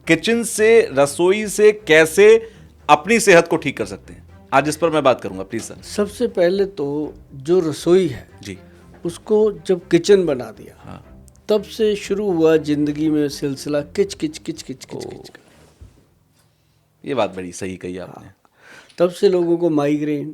Kitchen से, रसोई से कैसे अपनी सेहत को ठीक कर सकते हैं, आज इस पर मैं बात करूंगा। Please sir. सबसे पहले तो जो रसोई है जी। उसको जब किचन बना दिया, हाँ। तब से शुरू हुआ जिंदगी में सिलसिला किच किच किच किच किच किच का। ये बात बड़ी सही कही आपने। तब से लोगों को माइग्रेन,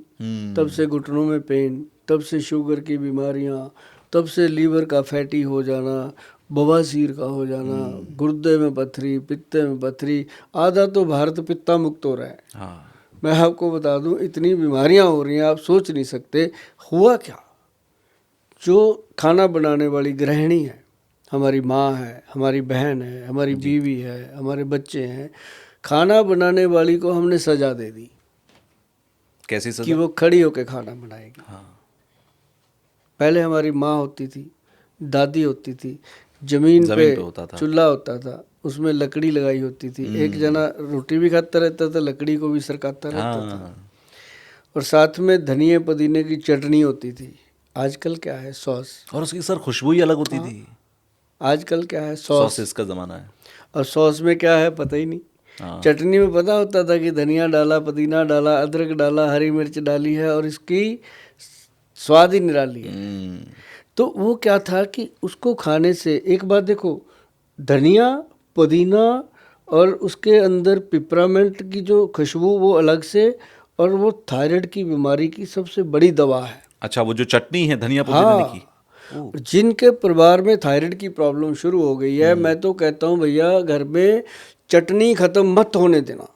तब से घुटनों में पेन, तब से शुगर की बीमारियां, तब से लीवर का फैटी हो जाना, बवासीर का हो जाना, गुर्दे में पथरी, पित्ते में पथरी। आधा तो भारत पित्ता मुक्त हो रहा है। हाँ। मैं आपको बता दूं, इतनी बीमारियां हो रही हैं, आप सोच नहीं सकते। हुआ क्या, जो खाना बनाने वाली गृहिणी है, हमारी माँ है, हमारी बहन है, हमारी बीवी है, हमारे बच्चे हैं, खाना बनाने वाली को हमने सजा दे दी कैसी कि सजा? वो खड़ी होकर खाना बनाएगी। हाँ। पहले हमारी माँ होती थी, दादी होती थी, जमीन पे होता था। चूल्हा होता था, उसमें लकड़ी लगाई होती थी, एक जना रोटी भी खाता रहता था, लकड़ी को भी सरकाता रहता था, हाँ। और साथ में धनिए पुदीने की चटनी होती थी। आजकल क्या है, सॉस। और उसकी सर खुशबू ही अलग होती थी। आजकल क्या है, सॉस। सॉसेस का जमाना है। और सॉस में क्या है पता ही नहीं। हाँ। चटनी में पता होता था कि धनिया डाला, पुदीना डाला, अदरक डाला, हरी मिर्च डाली है, और इसकी स्वाद ही निराली है। तो वो क्या था कि उसको खाने से, एक बात देखो, धनिया, पुदीना और उसके अंदर पिपरामेंट की जो खुशबू वो अलग से, और वो थायराइड की बीमारी की सबसे बड़ी दवा है। अच्छा, वो जो चटनी है धनिया पुदीने की। जिनके परिवार में थायराइड की प्रॉब्लम शुरू हो गई है, मैं तो कहता हूँ भैया, घर में चटनी खत्म मत होने देना,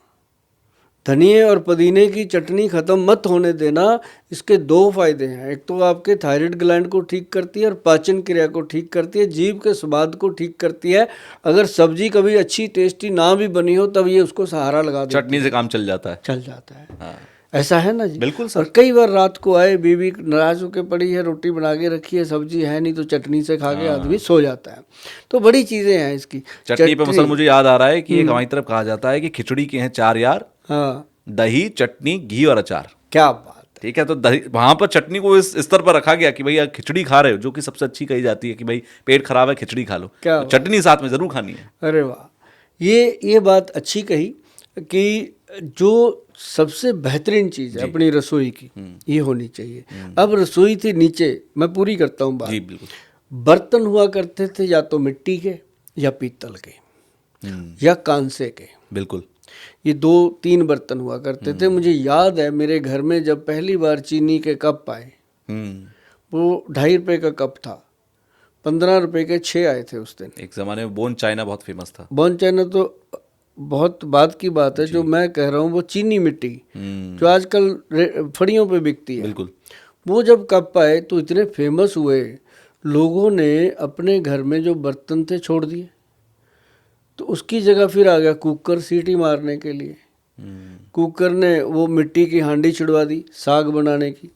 धनिए और पुदीने की चटनी खत्म मत होने देना। इसके दो फायदे हैं, एक तो आपके थायराइड ग्लैंड को ठीक करती है और पाचन क्रिया को ठीक करती है, जीभ के स्वाद को ठीक करती है। अगर सब्जी कभी अच्छी टेस्टी ना भी बनी हो, तब ये उसको सहारा लगा देती है, चटनी से काम चल जाता है। चल जाता है। हाँ। ऐसा है ना जी। बिल्कुल सर। और कई बार रात को आए, बीवी नाराज होकर पड़ी है, रोटी बना के रखी है, सब्जी है नहीं, तो चटनी से खा के आदमी सो जाता है। तो बड़ी चीजें हैं इसकी। चटनी पे सर मुझे याद आ रहा है कि एक हमारी तरफ कहा जाता है कि खिचड़ी के हैं चार यार। हाँ, दही, चटनी, घी और अचार। क्या बात है। ठीक है, तो दही वहां पर चटनी को इस स्तर पर रखा गया कि भाई खिचड़ी खा रहे हो, जो कि सबसे अच्छी कही जाती है कि भाई पेट खराब है, खिचड़ी खा लो, क्या तो चटनी साथ में जरूर खानी है। अरे वाह, ये बात अच्छी कही कि जो सबसे बेहतरीन चीज़ है अपनी रसोई की, ये होनी चाहिए। अब रसोई थी नीचे, मैं पूरी करता हूँ बात। जी बिल्कुल। बर्तन हुआ करते थे या तो मिट्टी के, या पीतल के, या कांसे के। बिल्कुल। ये 2-3 बर्तन हुआ करते थे। मुझे याद है, मेरे घर में जब पहली बार चीनी के कप आए, वो 2.5 रुपये का कप था, 15 रुपये के 6 आए थे उस दिन। एक जमाने में बोन चाइना बहुत फेमस था। बोन चाइना तो बहुत बाद की बात है। जो मैं कह रहा हूँ वो चीनी मिट्टी, जो आजकल फड़ियों पे बिकती है, बिल्कुल। वो जब कप आए तो इतने फेमस हुए, लोगों ने अपने घर में जो बर्तन थे छोड़ दिए। तो उसकी जगह फिर आ गया कुकर, सीटी मारने के लिए। कुकर ने वो मिट्टी की हांडी छिड़वा दी साग बनाने की।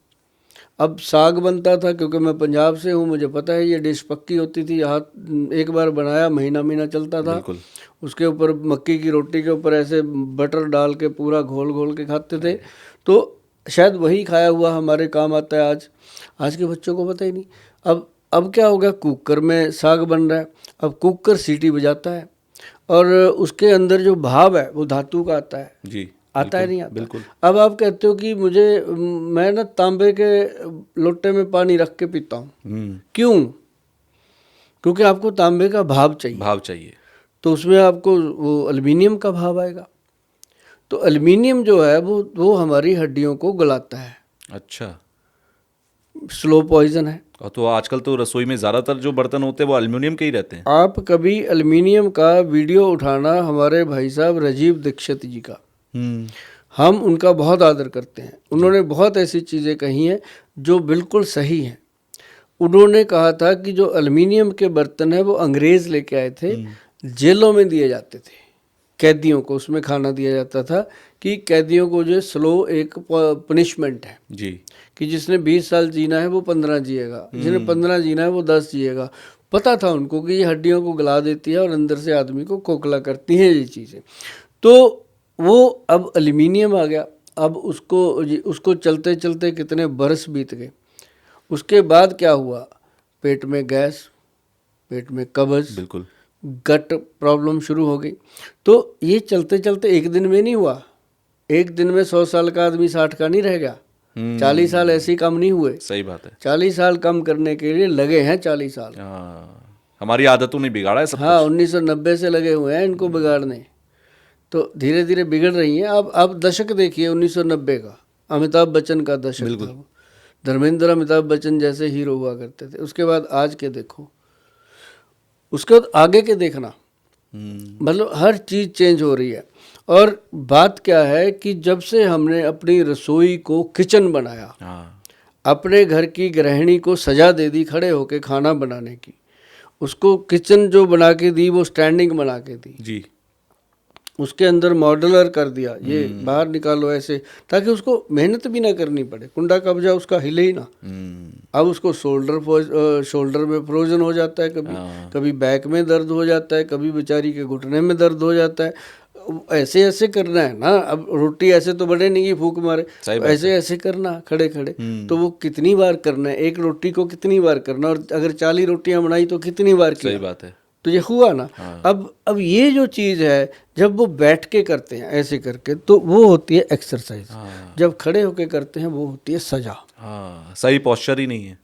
अब साग बनता था, क्योंकि मैं पंजाब से हूँ, मुझे पता है ये डिश पक्की होती थी। हाथ एक बार बनाया, महीना महीना चलता था। बिल्कुल। उसके ऊपर मक्की की रोटी के ऊपर ऐसे बटर डाल के पूरा घोल घोल के खाते थे। तो शायद वही खाया हुआ हमारे काम आता है आज। आज के बच्चों को पता ही नहीं। अब क्या हो गया, कुकर में साग बन रहा है। अब कुकर सीटी बजाता है, और उसके अंदर जो भाव है वो धातु का आता है। जी। आता है, नहीं आता। बिल्कुल। अब आप कहते हो कि मैं ना तांबे के लोटे में पानी रख के पीता हूँ। क्यों? क्योंकि आपको तांबे का भाव चाहिए। तो उसमें आपको वो एल्युमिनियम का भाव आएगा। तो एल्युमिनियम जो है वो हमारी हड्डियों को गलाता है। अच्छा। स्लो पॉइजन है। और तो आजकल तो रसोई में ज्यादातर जो बर्तन होते हैं वो एल्युमिनियम के ही रहते हैं। आप कभी एल्युमिनियम का वीडियो उठाना, हमारे भाई साहब राजीव दीक्षित जी का, हम उनका बहुत आदर करते हैं। उन्होंने बहुत ऐसी चीज़ें कही हैं जो बिल्कुल सही हैं। उन्होंने कहा था कि जो एल्युमिनियम के बर्तन है वो अंग्रेज़ लेके आए थे, जेलों में दिए जाते थे कैदियों को। उसमें खाना दिया जाता था कि कैदियों को जो स्लो एक पनिशमेंट है जी, कि जिसने 20 साल जीना है वो 15 जिएगा, जिसने 15 जीना है वो 10 जिएगा। पता था उनको कि ये हड्डियों को गला देती है और अंदर से आदमी को खोखला करती हैं ये चीज़ें। तो वो अब एल्युमिनियम आ गया। अब उसको चलते चलते कितने बरस बीत गए। उसके बाद क्या हुआ, पेट में गैस, पेट में कब्ज, बिल्कुल, गट प्रॉब्लम शुरू हो गई। तो ये चलते चलते एक दिन में नहीं हुआ। एक दिन में 100 साल का आदमी 60 का नहीं रह गया। 40 साल ऐसे ही कम नहीं हुए। सही बात है। 40 साल कम करने के लिए लगे हैं 40 साल। हमारी आदतों ने बिगाड़ा है सब हाँ, 1990 से लगे हुए हैं इनको बिगाड़ने। तो धीरे धीरे बिगड़ रही हैं। अब दशक देखिए 1990 का, अमिताभ बच्चन का दशक था वो। धर्मेंद्र अमिताभ बच्चन जैसे हीरो हुआ करते थे। उसके बाद आज के देखो, उसके बाद आगे के देखना, मतलब हर चीज़ चेंज हो रही है। और बात क्या है कि जब से हमने अपनी रसोई को किचन बनाया, अपने घर की गृहिणी को सजा दे दी खड़े होके खाना बनाने की, उसको किचन जो बना के दी वो स्टैंडिंग बना के दी जी, उसके अंदर मॉड्यूलर कर दिया, ये बाहर निकालो ऐसे, ताकि उसको मेहनत भी ना करनी पड़े, कुंडा कब्जा उसका हिले ही ना। अब उसको शोल्डर में फ्रोजन हो जाता है, कभी बैक में दर्द हो जाता है, कभी बेचारी के घुटने में दर्द हो जाता है। ऐसे ऐसे करना है ना। अब रोटी ऐसे तो बने नहीं कि फूक मारे, ऐसे ऐसे करना खड़े खड़े। तो वो कितनी बार करना है, एक रोटी को कितनी बार करना, और अगर 40 रोटियां बनाई तो कितनी बार किया। सही बात है। तो ये हुआ ना। अब ये जो चीज़ है, जब वो बैठ के करते हैं ऐसे करके, तो वो होती है एक्सरसाइज। जब खड़े होके करते हैं वो होती है सजा। सही पोस्चर ही नहीं है।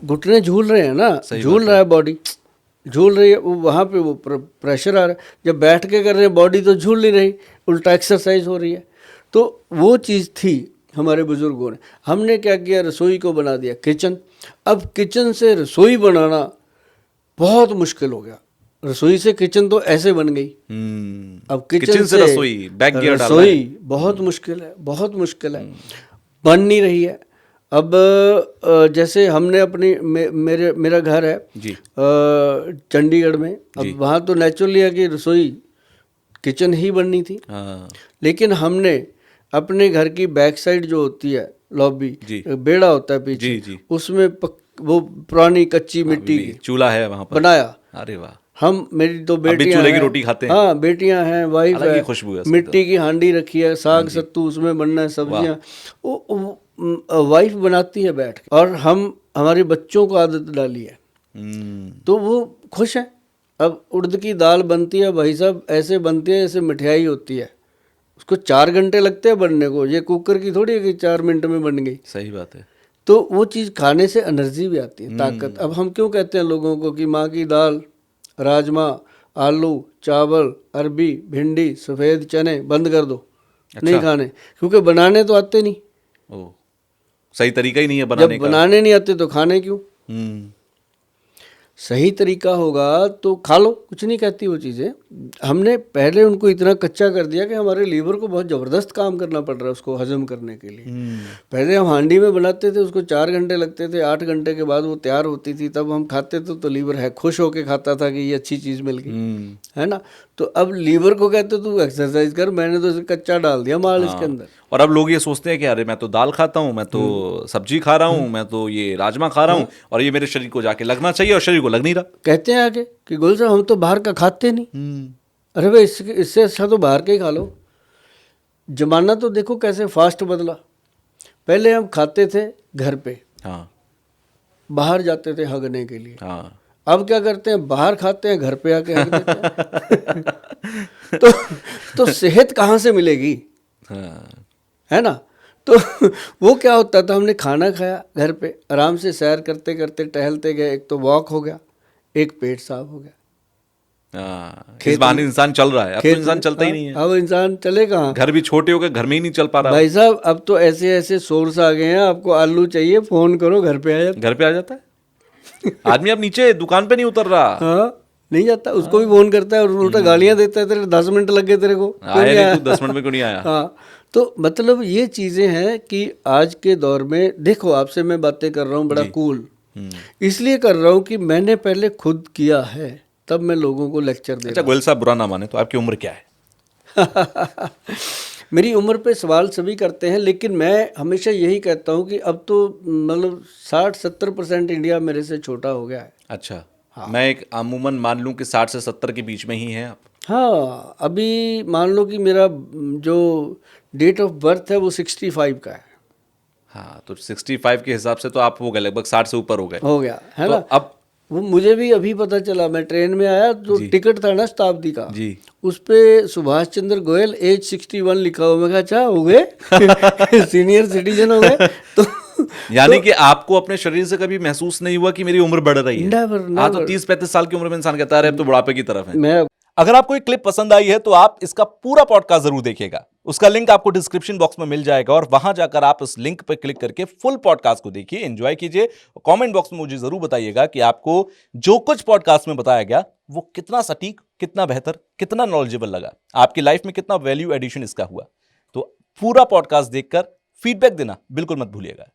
घुटने झूल रहे हैं ना, झूल रहा है बॉडी, झूल रही है वो, वहाँ पे वो प्रेशर आ रहा है। जब बैठ के कर रहे हैं बॉडी तो झूल नहीं रही, उल्टा एक्सरसाइज हो रही है। तो वो चीज़ थी हमारे बुजुर्गों ने। हमने क्या किया, रसोई को बना दिया किचन। अब किचन से रसोई बनाना बहुत मुश्किल हो गया। रसोई से किचन तो ऐसे बन गई। अब किचन से रसोई, बैक गियर डालना रसोई बहुत मुश्किल है, बहुत मुश्किल है, बन नहीं रही है। अब जैसे हमने अपनी मेरा घर है जी चंडीगढ़ में। अब वहाँ तो नेचुरली है कि रसोई किचन ही बननी थी। लेकिन हमने अपने घर की बैक साइड जो होती है लॉबी, बेड़ा होता है पीछे, उसमें वो पुरानी कच्ची मिट्टी की चूल्हा है वहाँ पर बनाया। अरे वाह। हम, मेरी तो बेटियां चूल्हे की रोटी खाते हैं। हाँ, बेटियां हैं, वाइफ है, खुशबू है, मिट्टी की हांडी रखी है, साग सत्तू उसमें बनना है, सब्जियां वाइफ बनाती है बैठ के, और हमारे बच्चों को आदत डाली है। तो वो खुश है। अब उड़द की दाल बनती है भाई साहब, ऐसे बनती है जैसे मिठाई होती है। उसको 4 घंटे लगते हैं बनने को। ये कुकर की थोड़ी है कि 4 मिनट में बन गई। सही बात है। तो वो चीज़ खाने से एनर्जी भी आती है, ताकत। अब हम क्यों कहते हैं लोगों को कि माँ की दाल, राजमा, आलू, चावल, अरबी, भिंडी, सफ़ेद चने बंद कर दो, नहीं खाने, क्योंकि बनाने तो आते नहीं। सही तरीका ही नहीं है बनाने का। जब बनाने नहीं आते तो खाने क्यों। सही तरीका होगा तो खा लो, कुछ नहीं कहती वो चीज़ें। हमने पहले उनको इतना कच्चा कर दिया कि हमारे लीवर को बहुत ज़बरदस्त काम करना पड़ रहा है उसको हजम करने के लिए। पहले हम हांडी में बनाते थे, उसको 4 घंटे लगते थे, 8 घंटे के बाद वो तैयार होती थी, तब हम खाते थे तो लीवर है खुश होके खाता था कि ये अच्छी चीज़ मिल गई, है ना। तो अब लीवर को कहते तू एक्सरसाइज कर, मैंने तो कच्चा डाल दिया माल इसके अंदर। और अब लोग ये सोचते हैं कि अरे मैं तो दाल खाता हूँ, मैं तो सब्जी खा रहा हूँ, मैं तो ये राजमा खा रहा हूँ, और ये मेरे शरीर को जाके लगना चाहिए, और शरीर को लग नहीं रहा। कहते हैं आगे कि गुल साहब हम तो बाहर का खाते नहीं। अरे भाई, इससे अच्छा तो बाहर का ही खा लो। जमाना तो देखो कैसे फास्ट बदला। पहले हम खाते थे घर पे, बाहर जाते थे हगने के लिए। अब क्या करते हैं, बाहर खाते हैं, घर पे आके हग देते हैं। तो सेहत कहाँ से मिलेगी, है ना। तो वो क्या होता था, हमने खाना खाया घर पे, आराम से सैर करते करते टहलते गए, एक तो वॉक हो गया, एक पेट साफ हो गया। इस बहाने इंसान चल रहा है। अब तो इंसान चलता ही नहीं है। अब इंसान चले कहाँ। घर भी छोटे हो गए, घर में ही नहीं चल पा रहा भाई साहब। अब तो ऐसे ऐसे सोर्स आ गए हैं, आपको आलू चाहिए फोन करो, घर पे आ जाता, घर पे आ जाता है। आदमी अब नीचे दुकान पे नहीं उतर रहा। हाँ, नहीं जाता, उसको भी फोन करता है और उल्टा गालियां देता है, तेरे 10 मिनट लग गए तेरे को, आया तू 10 मिनट में क्यों नहीं आया। हाँ, तो मतलब ये चीजें हैं कि आज के दौर में देखो, आपसे मैं बातें कर रहा हूँ बड़ा कूल इसलिए कर रहा हूँ कि मैंने पहले खुद किया है, तब मैं लोगों को लेक्चर दे रहा हूँ। गोयल साहब बुरा ना माने तो आपकी उम्र क्या है। मेरी उम्र पे सवाल सभी करते हैं, लेकिन मैं हमेशा यही कहता हूँ कि अब तो मतलब 60-70% इंडिया मेरे से छोटा हो गया है। अच्छा। हाँ। मैं एक अमूमन मान लूँ कि 60 से 70 के बीच में ही हैं आप। हाँ, अभी मान लो कि मेरा जो डेट ऑफ बर्थ है वो 65 का है। हाँ, तो 65 के हिसाब से तो आप हो गए लगभग 60 से ऊपर हो गए, हो गया है तो ना। अब वो मुझे भी अभी पता चला, मैं ट्रेन में आया तो टिकट था ना शताब्दी का जी, उस पे सुभाष चंद्र गोयल एज 61 लिखा हुआ। मैं कहा अच्छा हो गए सीनियर सिटीजन हो गए। तो यानी कि आपको अपने शरीर से कभी महसूस नहीं हुआ कि मेरी उम्र बढ़ रही है? Never, हाँ, तो never. 30-35 साल की उम्र में इंसान कहता है अरे अब तो बुढ़ापे की तरफ है। मैं अगर आपको ये क्लिप पसंद आई है तो आप इसका पूरा पॉडकास्ट जरूर देखिएगा। उसका लिंक आपको डिस्क्रिप्शन बॉक्स में मिल जाएगा और वहां जाकर आप इस लिंक पर क्लिक करके फुल पॉडकास्ट को देखिए, एंजॉय कीजिए। कमेंट बॉक्स में मुझे जरूर बताइएगा कि आपको जो कुछ पॉडकास्ट में बताया गया वो कितना सटीक, कितना बेहतर, कितना नॉलेजेबल लगा, आपकी लाइफ में कितना वैल्यू एडिशन इसका हुआ। तो पूरा पॉडकास्ट देखकर फीडबैक देना बिल्कुल मत भूलिएगा।